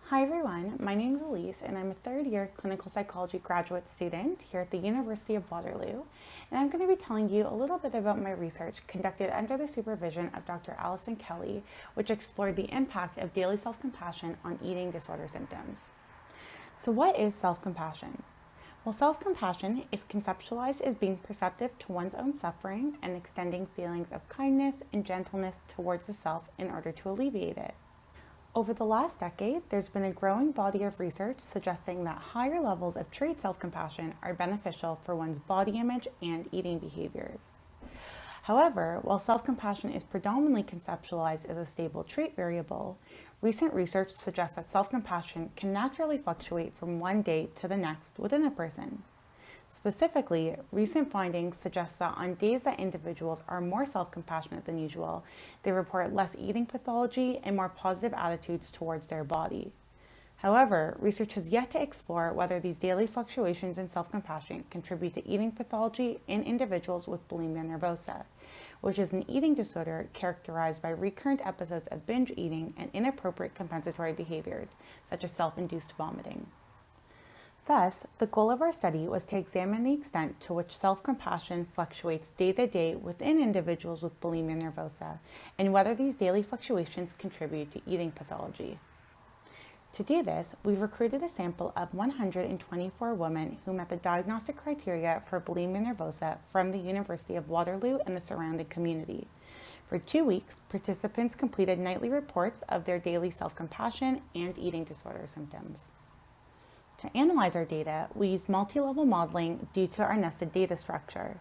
Hi everyone, my name is Aleece and I'm a third year clinical psychology graduate student here at the University of Waterloo, and I'm going to be telling you a little bit about my research conducted under the supervision of Dr. Allison, which explored the impact of daily self-compassion on eating disorder symptoms. So what is self-compassion? Well, self-compassion is conceptualized as being perceptive to one's own suffering and extending feelings of kindness and gentleness towards the self in order to alleviate it. Over the last decade, there's been a growing body of research suggesting that higher levels of trait self-compassion are beneficial for one's body image and eating behaviors. However, while self-compassion is predominantly conceptualized as a stable trait variable, recent research suggests that self-compassion can naturally fluctuate from one day to the next within a person. Specifically, recent findings suggest that on days that individuals are more self-compassionate than usual, they report less eating pathology and more positive attitudes towards their body. However, research has yet to explore whether these daily fluctuations in self-compassion contribute to eating pathology in individuals with bulimia nervosa, which is an eating disorder characterized by recurrent episodes of binge eating and inappropriate compensatory behaviors, such as self-induced vomiting. Thus, the goal of our study was to examine the extent to which self-compassion fluctuates day to day within individuals with bulimia nervosa and whether these daily fluctuations contribute to eating pathology. To do this, we recruited a sample of 124 women who met the diagnostic criteria for bulimia nervosa from the University of Waterloo and the surrounding community. For 2 weeks, participants completed nightly reports of their daily self-compassion and eating disorder symptoms. To analyze our data, we used multi-level modeling due to our nested data structure.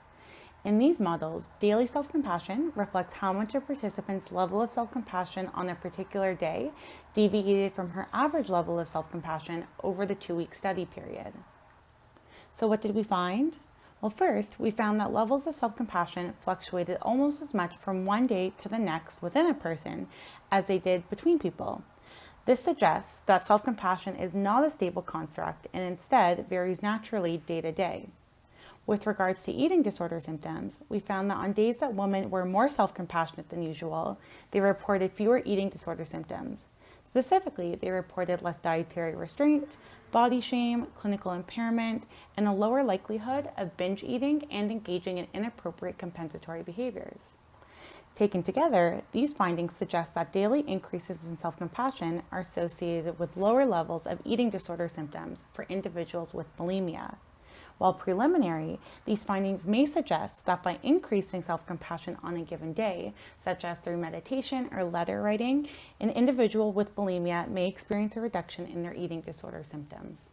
In these models, daily self-compassion reflects how much a participant's level of self-compassion on a particular day deviated from her average level of self-compassion over the 2-week study period. So what did we find? Well, first, we found that levels of self-compassion fluctuated almost as much from one day to the next within a person as they did between people. This suggests that self-compassion is not a stable construct and instead varies naturally day to day. With regards to eating disorder symptoms, we found that on days that women were more self-compassionate than usual, they reported fewer eating disorder symptoms. Specifically, they reported less dietary restraint, body shame, clinical impairment, and a lower likelihood of binge eating and engaging in inappropriate compensatory behaviors. Taken together, these findings suggest that daily increases in self-compassion are associated with lower levels of eating disorder symptoms for individuals with bulimia. While preliminary, these findings may suggest that by increasing self-compassion on a given day, such as through meditation or letter writing, an individual with bulimia may experience a reduction in their eating disorder symptoms.